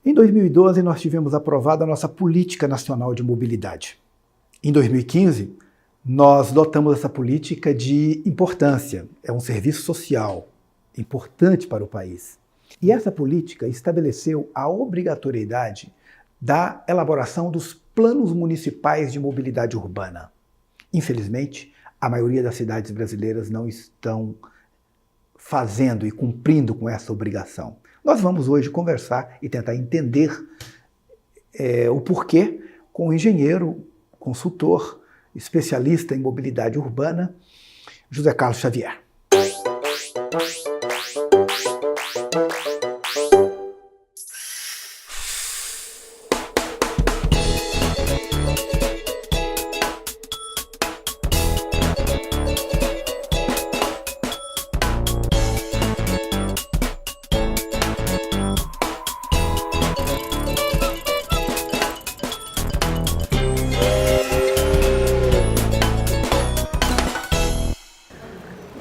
Em 2012, nós tivemos aprovada a nossa Política Nacional de Mobilidade. Em 2015, nós dotamos essa política de importância. É um serviço social importante para o país. E essa política estabeleceu a obrigatoriedade da elaboração dos planos municipais de mobilidade urbana. Infelizmente, a maioria das cidades brasileiras não estão fazendo e cumprindo com essa obrigação. Nós vamos hoje conversar e tentar entender o porquê com o engenheiro, consultor, especialista em mobilidade urbana, José Carlos Xavier.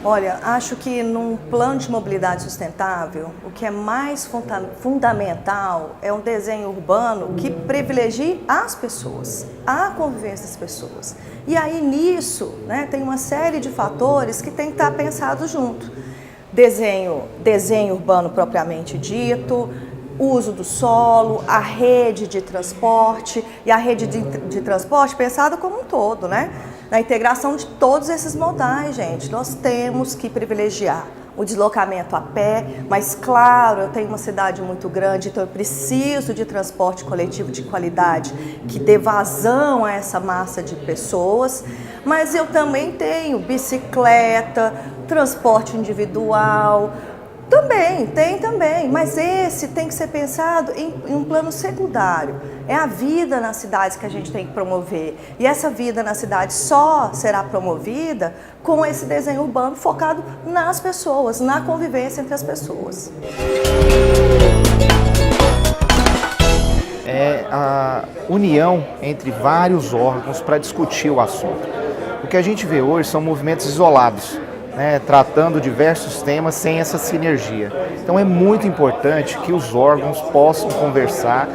Olha, acho que num plano de mobilidade sustentável, o que é mais fundamental é um desenho urbano que privilegie as pessoas, a convivência das pessoas. E aí nisso, né, tem uma série de fatores que tem que estar pensados junto. Desenho urbano propriamente dito, uso do solo, a rede de transporte, e a rede de transporte pensada como um todo, né? Na integração de todos esses modais, gente, nós temos que privilegiar o deslocamento a pé, mas claro, eu tenho uma cidade muito grande, então eu preciso de transporte coletivo de qualidade, que dê vazão a essa massa de pessoas, mas eu também tenho bicicleta, transporte individual, tem também, mas esse tem que ser pensado em um plano secundário. É a vida nas cidades que a gente tem que promover. E essa vida na cidade só será promovida com esse desenho urbano focado nas pessoas, na convivência entre as pessoas. É a união entre vários órgãos para discutir o assunto. O que a gente vê hoje são movimentos isolados, né, tratando diversos temas sem essa sinergia. Então é muito importante que os órgãos possam conversar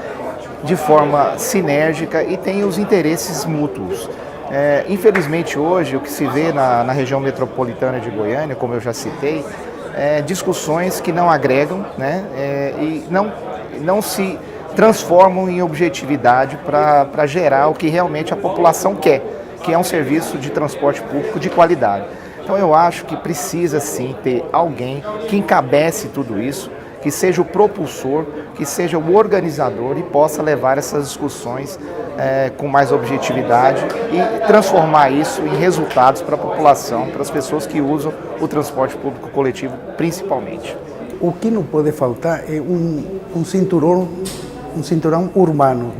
de forma sinérgica e tenham os interesses mútuos. Infelizmente hoje o que se vê na região metropolitana de Goiânia, como eu já citei, discussões que não agregam, né, e não se transformam em objetividade para gerar o que realmente a população quer, que é um serviço de transporte público de qualidade. Então eu acho que precisa sim ter alguém que encabece tudo isso, que seja o propulsor, que seja o organizador e possa levar essas discussões com mais objetividade e transformar isso em resultados para a população, para as pessoas que usam o transporte público coletivo principalmente. O que não pode faltar é um cinturão urbano,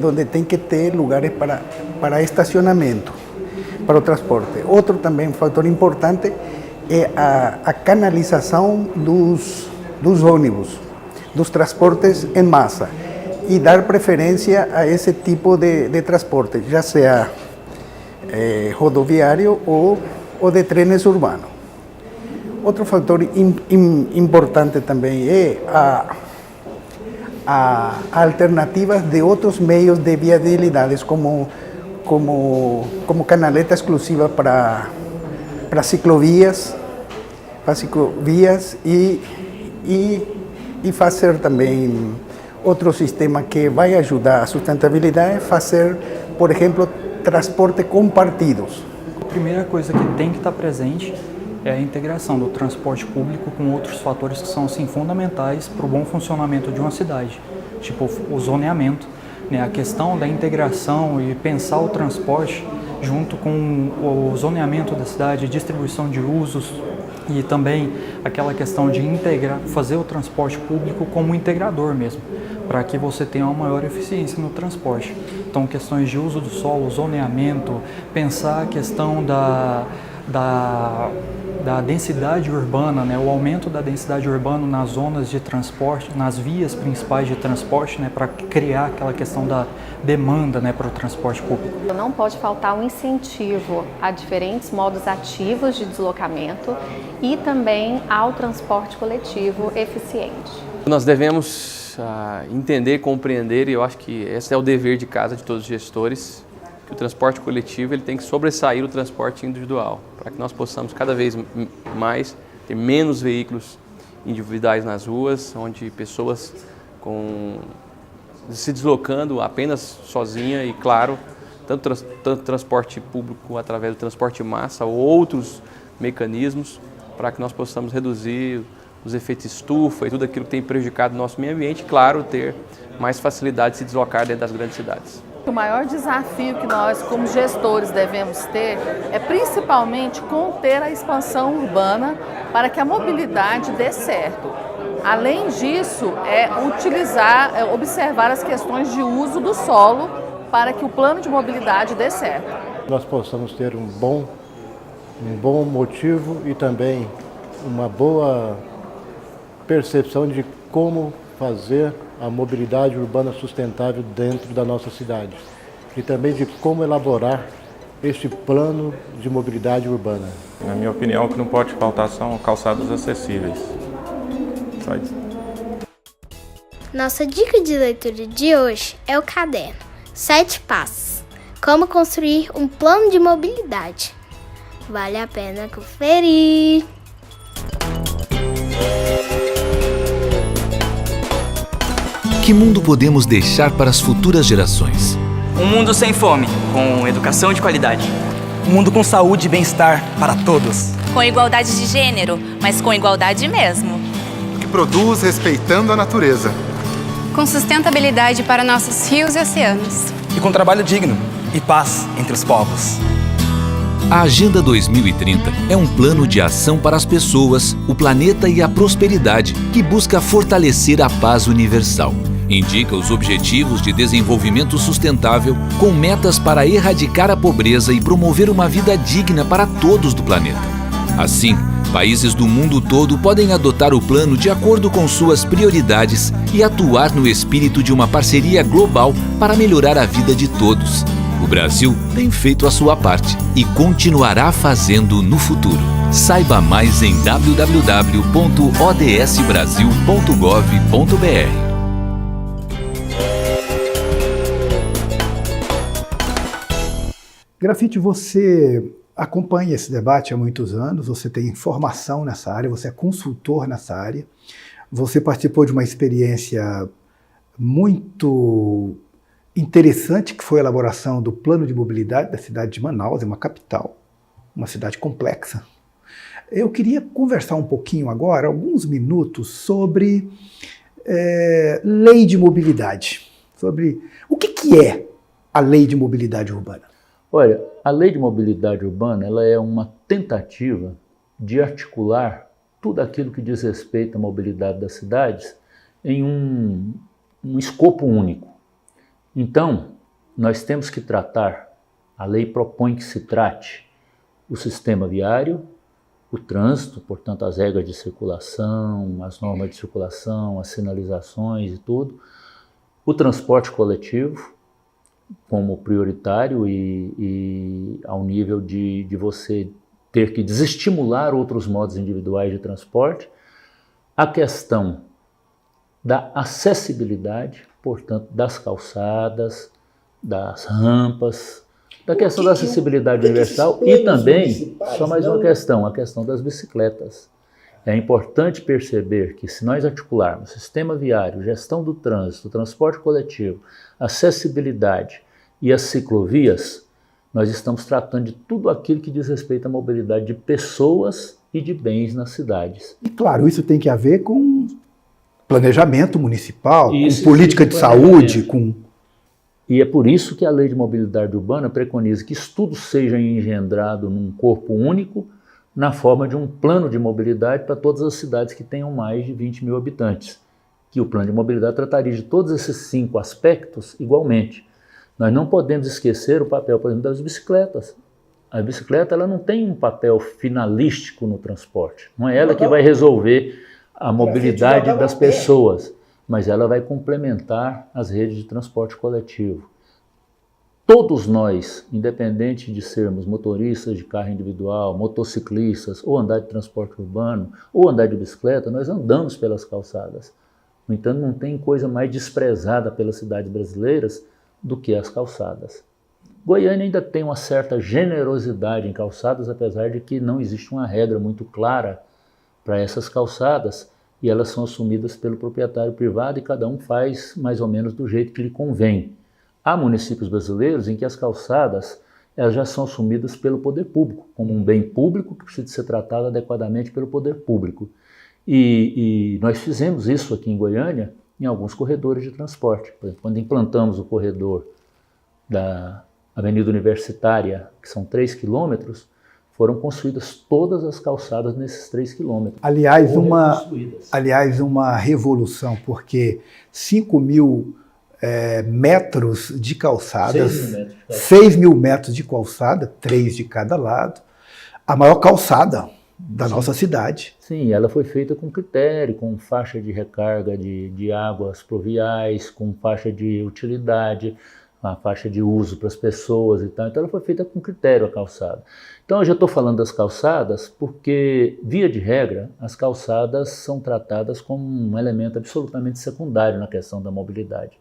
onde tem que ter lugares para estacionamento, para o transporte. Outro também fator importante é a canalização dos ônibus, dos transportes em massa, e dar preferência a esse tipo de transporte, já seja rodoviário ou de trenes urbanos. Outro fator importante também é a alternativas de outros meios de viabilidade, como canaleta exclusiva para ciclovias, e fazer também outro sistema que vai ajudar a sustentabilidade, fazer, por exemplo, transporte com partidos. A primeira coisa que tem que estar presente é a integração do transporte público com outros fatores que são assim, fundamentais para o bom funcionamento de uma cidade, tipo o zoneamento, né? A questão da integração e pensar o transporte junto com o zoneamento da cidade, distribuição de usos e também aquela questão de integrar, fazer o transporte público como um integrador mesmo, para que você tenha uma maior eficiência no transporte. Então, questões de uso do solo, zoneamento, pensar a questão da densidade urbana, né, o aumento da densidade urbana nas zonas de transporte, nas vias principais de transporte, né, para criar aquela questão da demanda, né, para o transporte público. Não pode faltar um incentivo a diferentes modos ativos de deslocamento e também ao transporte coletivo eficiente. Nós devemos precisamos entender, compreender, e eu acho que esse é o dever de casa de todos os gestores, que o transporte coletivo ele tem que sobressair o transporte individual, para que nós possamos cada vez mais ter menos veículos individuais nas ruas, onde pessoas se deslocando apenas sozinha e, claro, tanto transporte público através do transporte massa ou outros mecanismos, para que nós possamos reduzir os efeitos estufa e tudo aquilo que tem prejudicado o nosso meio ambiente e, claro, ter mais facilidade de se deslocar dentro das grandes cidades. O maior desafio que nós, como gestores, devemos ter é principalmente conter a expansão urbana para que a mobilidade dê certo. Além disso, observar as questões de uso do solo para que o plano de mobilidade dê certo. Nós possamos ter um bom motivo e também uma boa percepção de como fazer a mobilidade urbana sustentável dentro da nossa cidade e também de como elaborar este plano de mobilidade urbana. Na minha opinião, o que não pode faltar são calçadas acessíveis. Só isso. Nossa dica de leitura de hoje é o caderno 7 Passos. Como construir um plano de mobilidade. Vale a pena conferir. Que mundo podemos deixar para as futuras gerações? Um mundo sem fome, com educação de qualidade. Um mundo com saúde e bem-estar para todos. Com igualdade de gênero, mas com igualdade mesmo. Que produz respeitando a natureza. Com sustentabilidade para nossos rios e oceanos. E com trabalho digno e paz entre os povos. A Agenda 2030 é um plano de ação para as pessoas, o planeta e a prosperidade, que busca fortalecer a paz universal. Indica os Objetivos de Desenvolvimento Sustentável com metas para erradicar a pobreza e promover uma vida digna para todos do planeta. Assim, países do mundo todo podem adotar o plano de acordo com suas prioridades e atuar no espírito de uma parceria global para melhorar a vida de todos. O Brasil tem feito a sua parte e continuará fazendo no futuro. Saiba mais em www.odsbrasil.gov.br. Grafite, você acompanha esse debate há muitos anos, você tem formação nessa área, você é consultor nessa área, você participou de uma experiência muito interessante, que foi a elaboração do plano de mobilidade da cidade de Manaus, é uma capital, uma cidade complexa. Eu queria conversar um pouquinho agora, alguns minutos, sobre lei de mobilidade, sobre o que é a lei de mobilidade urbana. Olha, a Lei de Mobilidade Urbana ela é uma tentativa de articular tudo aquilo que diz respeito à mobilidade das cidades em um escopo único. Então, nós temos que tratar, a lei propõe que se trate o sistema viário, o trânsito, portanto as regras de circulação, as normas de circulação, as sinalizações e tudo, o transporte coletivo, como prioritário e ao nível de você ter que desestimular outros modos individuais de transporte, a questão da acessibilidade, portanto, das calçadas, das rampas, da questão da acessibilidade universal e também, só mais uma questão, a questão das bicicletas. É importante perceber que se nós articularmos sistema viário, gestão do trânsito, transporte coletivo, acessibilidade e as ciclovias, nós estamos tratando de tudo aquilo que diz respeito à mobilidade de pessoas e de bens nas cidades. E claro, isso tem que haver com planejamento municipal, com política de saúde, com... E é por isso que a Lei de Mobilidade Urbana preconiza que isso tudo seja engendrado num corpo único, na forma de um plano de mobilidade para todas as cidades que tenham mais de 20 mil habitantes. Que o plano de mobilidade trataria de todos esses 5 aspectos igualmente. Nós não podemos esquecer o papel, por exemplo, das bicicletas. A bicicleta ela não tem um papel finalístico no transporte. Não é ela que vai resolver a mobilidade das pessoas, mas ela vai complementar as redes de transporte coletivo. Todos nós, independente de sermos motoristas de carro individual, motociclistas, ou andar de transporte urbano, ou andar de bicicleta, nós andamos pelas calçadas. No entanto, não tem coisa mais desprezada pelas cidades brasileiras do que as calçadas. Goiânia ainda tem uma certa generosidade em calçadas, apesar de que não existe uma regra muito clara para essas calçadas, e elas são assumidas pelo proprietário privado e cada um faz mais ou menos do jeito que lhe convém. Há municípios brasileiros em que as calçadas elas já são assumidas pelo poder público, como um bem público que precisa ser tratado adequadamente pelo poder público. E nós fizemos isso aqui em Goiânia em alguns corredores de transporte. Por exemplo, quando implantamos o corredor da Avenida Universitária, que são 3 quilômetros, foram construídas todas as calçadas nesses 3 quilômetros. Aliás, uma revolução, porque 5.000 metros de calçadas, 6.000 metros de calçada, 3 de cada lado, a maior calçada da nossa cidade. Sim, ela foi feita com critério, com faixa de recarga de águas pluviais, com faixa de utilidade, uma faixa de uso para as pessoas e tal. Então ela foi feita com critério a calçada. Então eu já estou falando das calçadas porque, via de regra, as calçadas são tratadas como um elemento absolutamente secundário na questão da mobilidade.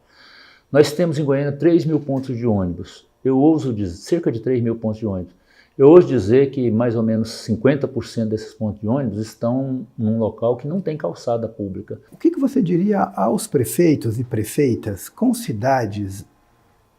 Nós temos em Goiânia 3.000 pontos de ônibus. Eu ouso dizer, cerca de 3.000 pontos de ônibus. Eu ouso dizer que mais ou menos 50% desses pontos de ônibus estão num local que não tem calçada pública. O que você diria aos prefeitos e prefeitas com cidades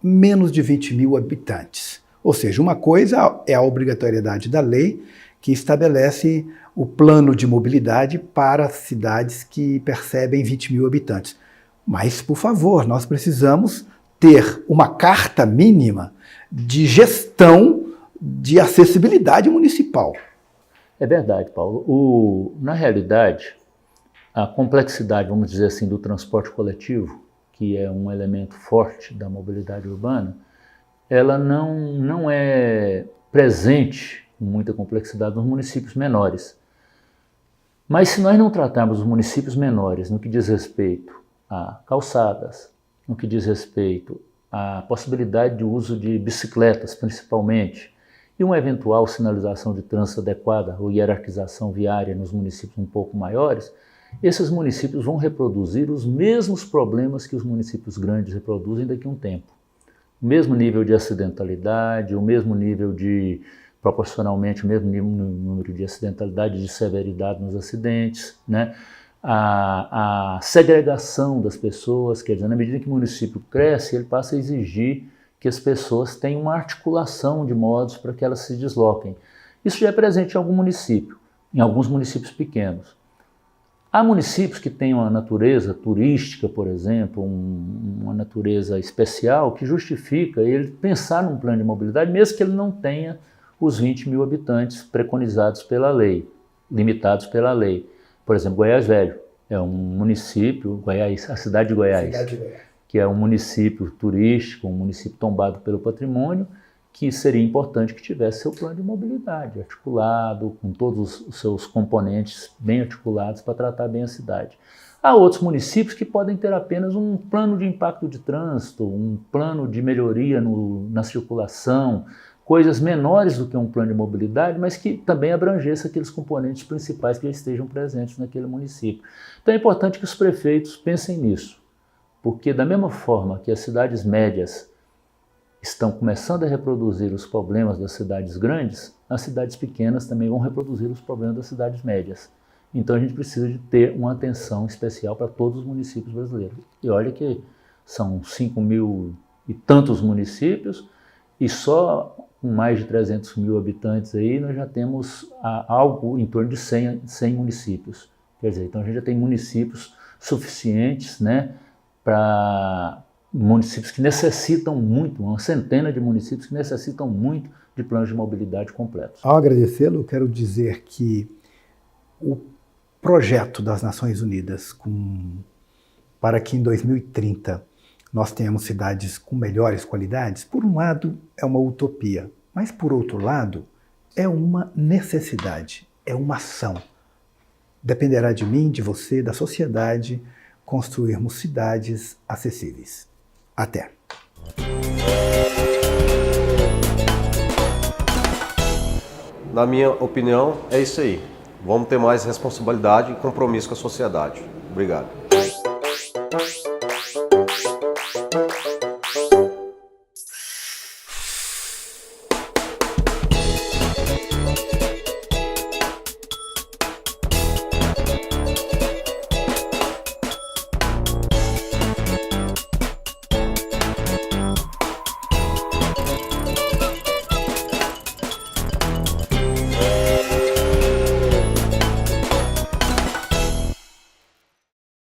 menos de 20.000 habitantes? Ou seja, uma coisa é a obrigatoriedade da lei que estabelece o plano de mobilidade para cidades que percebem 20.000 habitantes. Mas, por favor, nós precisamos ter uma carta mínima de gestão de acessibilidade municipal. É verdade, Paulo. Na realidade, a complexidade, vamos dizer assim, do transporte coletivo, que é um elemento forte da mobilidade urbana, ela não é presente com muita complexidade nos municípios menores. Mas se nós não tratarmos os municípios menores no que diz respeito a calçadas, no que diz respeito à possibilidade de uso de bicicletas, principalmente, e uma eventual sinalização de trânsito adequada ou hierarquização viária nos municípios um pouco maiores, esses municípios vão reproduzir os mesmos problemas que os municípios grandes reproduzem daqui a um tempo. O mesmo nível de acidentalidade, o mesmo nível de, proporcionalmente, o mesmo número de acidentalidade e de severidade nos acidentes, né? A segregação das pessoas, quer dizer, na medida que o município cresce, ele passa a exigir que as pessoas tenham uma articulação de modos para que elas se desloquem. Isso já é presente em algum município, em alguns municípios pequenos. Há municípios que têm uma natureza turística, por exemplo, uma natureza especial, que justifica ele pensar num plano de mobilidade, mesmo que ele não tenha os 20.000 habitantes preconizados pela lei, limitados pela lei. Por exemplo, Goiás Velho é um município, a cidade de Goiás, que é um município turístico, um município tombado pelo patrimônio, que seria importante que tivesse seu plano de mobilidade articulado, com todos os seus componentes bem articulados para tratar bem a cidade. Há outros municípios que podem ter apenas um plano de impacto de trânsito, um plano de melhoria na circulação, coisas menores do que um plano de mobilidade, mas que também abrangesse aqueles componentes principais que já estejam presentes naquele município. Então é importante que os prefeitos pensem nisso, porque da mesma forma que as cidades médias estão começando a reproduzir os problemas das cidades grandes, as cidades pequenas também vão reproduzir os problemas das cidades médias. Então a gente precisa de ter uma atenção especial para todos os municípios brasileiros. E olha que são 5.000 e tantos municípios, e só com mais de 300.000 habitantes aí nós já temos algo em torno de 100 municípios. Quer dizer, então a gente já tem municípios suficientes, né, para municípios que necessitam muito, uma centena de municípios que necessitam muito de planos de mobilidade completos. Ao agradecê-lo, eu quero dizer que o projeto das Nações Unidas para que em 2030 nós tenhamos cidades com melhores qualidades, por um lado é uma utopia, mas por outro lado é uma necessidade, é uma ação. Dependerá de mim, de você, da sociedade, construirmos cidades acessíveis. Até! Na minha opinião, é isso aí. Vamos ter mais responsabilidade e compromisso com a sociedade. Obrigado. Tchau.